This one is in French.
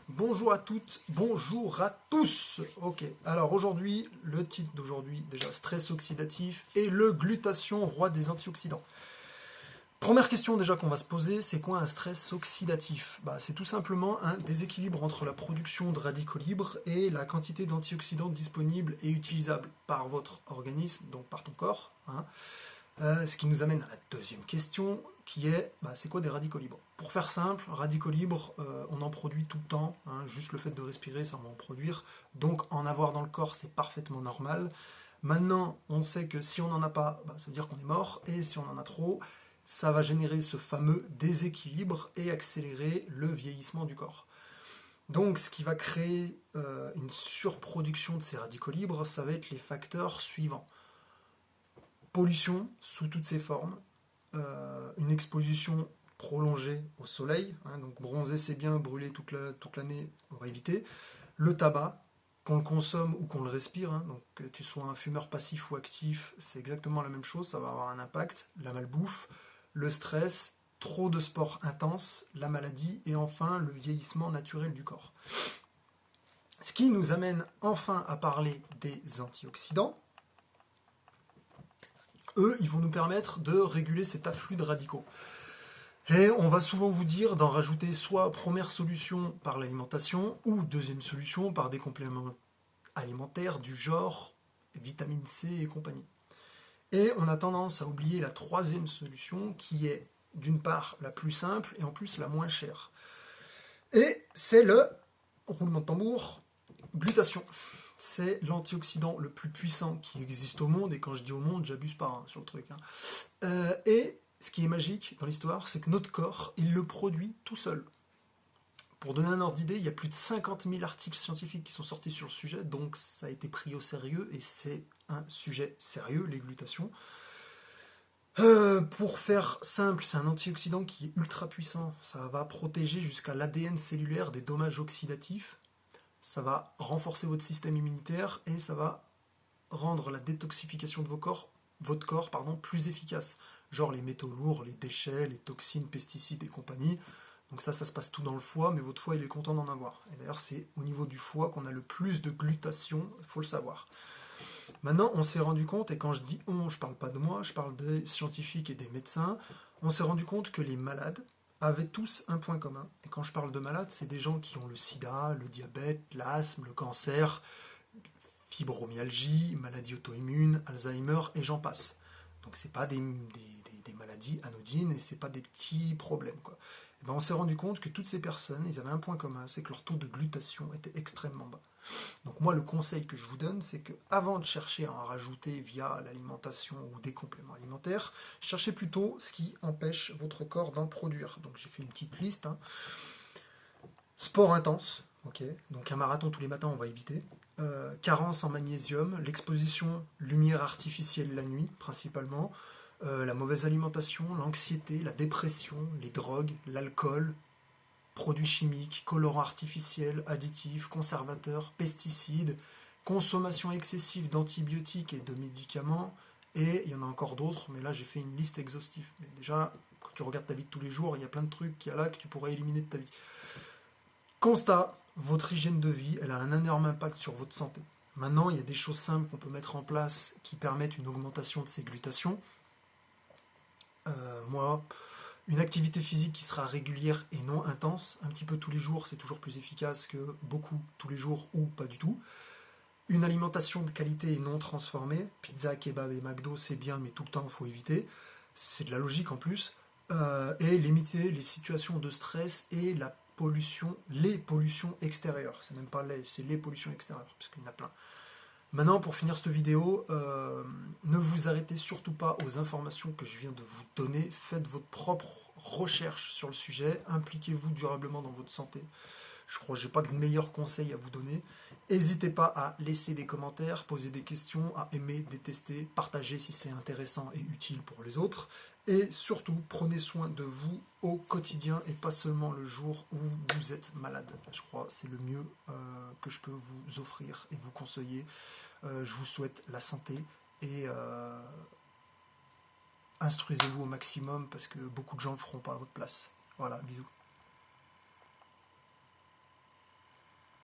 Bonjour à toutes, bonjour à tous. Ok, alors aujourd'hui, le titre d'aujourd'hui, déjà stress oxydatif et le glutathion, roi des antioxydants. Première question déjà qu'on va se poser, c'est quoi un stress oxydatif? C'est tout simplement un déséquilibre entre la production de radicaux libres et la quantité d'antioxydants disponibles et utilisables par votre organisme, donc par ton corps, hein. Ce qui nous amène à la deuxième question, qui est, c'est quoi des radicaux libres? Pour faire simple, radicaux libres, on en produit tout le temps, hein, juste le fait de respirer, ça va en produire, donc en avoir dans le corps, c'est parfaitement normal. Maintenant, on sait que si on n'en a pas, ça veut dire qu'on est mort, et si on en a trop, ça va générer ce fameux déséquilibre et accélérer le vieillissement du corps. Donc, ce qui va créer une surproduction de ces radicaux libres, ça va être les facteurs suivants. Pollution sous toutes ses formes, une exposition prolongée au soleil, hein, donc bronzer c'est bien, brûler toute l'année, on va éviter. Le tabac, qu'on le consomme ou qu'on le respire, hein, donc que tu sois un fumeur passif ou actif, c'est exactement la même chose, ça va avoir un impact. La malbouffe, le stress, trop de sport intense, la maladie et enfin le vieillissement naturel du corps. Ce qui nous amène enfin à parler des antioxydants. Eux, ils vont nous permettre de réguler cet afflux de radicaux. Et on va souvent vous dire d'en rajouter soit première solution par l'alimentation ou deuxième solution par des compléments alimentaires du genre vitamine C et compagnie. Et on a tendance à oublier la troisième solution qui est d'une part la plus simple et en plus la moins chère. Et c'est le roulement de tambour, glutathion. C'est l'antioxydant le plus puissant qui existe au monde, et quand je dis au monde, j'abuse pas hein, sur le truc. Et ce qui est magique dans l'histoire, c'est que notre corps, il le produit tout seul. Pour donner un ordre d'idée, il y a plus de 50 000 articles scientifiques qui sont sortis sur le sujet, donc ça a été pris au sérieux, et c'est un sujet sérieux, les glutations. Pour faire simple, c'est un antioxydant qui est ultra puissant. Ça va protéger jusqu'à l'ADN cellulaire des dommages oxydatifs. Ça va renforcer votre système immunitaire et ça va rendre la détoxification de votre corps plus efficace. Genre les métaux lourds, les déchets, les toxines, pesticides et compagnie. Donc ça se passe tout dans le foie, mais votre foie, il est content d'en avoir. Et d'ailleurs, c'est au niveau du foie qu'on a le plus de glutation, il faut le savoir. Maintenant, on s'est rendu compte, et quand je dis on, je parle pas de moi, je parle des scientifiques et des médecins, on s'est rendu compte que les malades avaient tous un point commun. Et quand je parle de malades, c'est des gens qui ont le sida, le diabète, l'asthme, le cancer, fibromyalgie, maladie auto-immune, Alzheimer, et j'en passe. Donc c'est pas des maladies anodines et c'est pas des petits problèmes, quoi. Et on s'est rendu compte que toutes ces personnes, ils avaient un point commun, c'est que leur taux de glutation était extrêmement bas. Donc moi, le conseil que je vous donne, c'est que avant de chercher à en rajouter via l'alimentation ou des compléments alimentaires, cherchez plutôt ce qui empêche votre corps d'en produire. Donc j'ai fait une petite liste, hein. Sport intense, ok. Donc un marathon tous les matins, on va éviter. Carence en magnésium, l'exposition lumière artificielle la nuit, principalement. La mauvaise alimentation, l'anxiété, la dépression, les drogues, l'alcool, produits chimiques, colorants artificiels, additifs, conservateurs, pesticides, consommation excessive d'antibiotiques et de médicaments, et il y en a encore d'autres, mais là j'ai fait une liste exhaustive. Mais déjà, quand tu regardes ta vie de tous les jours, il y a plein de trucs qu'il y a là que tu pourrais éliminer de ta vie. Constat, votre hygiène de vie, elle a un énorme impact sur votre santé. Maintenant, il y a des choses simples qu'on peut mettre en place qui permettent une augmentation de ces glutations. Moi, une activité physique qui sera régulière et non intense, un petit peu tous les jours, c'est toujours plus efficace que beaucoup tous les jours ou pas du tout. Une alimentation de qualité et non transformée, pizza, kebab et McDo, c'est bien, mais tout le temps, il faut éviter. C'est de la logique en plus. Et limiter les situations de stress et les pollutions extérieures. C'est même pas c'est les pollutions extérieures, parce qu'il y en a plein. Maintenant, pour finir cette vidéo, ne vous arrêtez surtout pas aux informations que je viens de vous donner. Faites votre propre recherche sur le sujet. Impliquez-vous durablement dans votre santé. Je crois que je n'ai pas de meilleurs conseils à vous donner. N'hésitez pas à laisser des commentaires, poser des questions, à aimer, détester, partager si c'est intéressant et utile pour les autres. Et surtout, prenez soin de vous au quotidien et pas seulement le jour où vous êtes malade. Je crois que c'est le mieux que je peux vous offrir et vous conseiller. Je vous souhaite la santé et instruisez-vous au maximum parce que beaucoup de gens ne le feront pas à votre place. Voilà, bisous.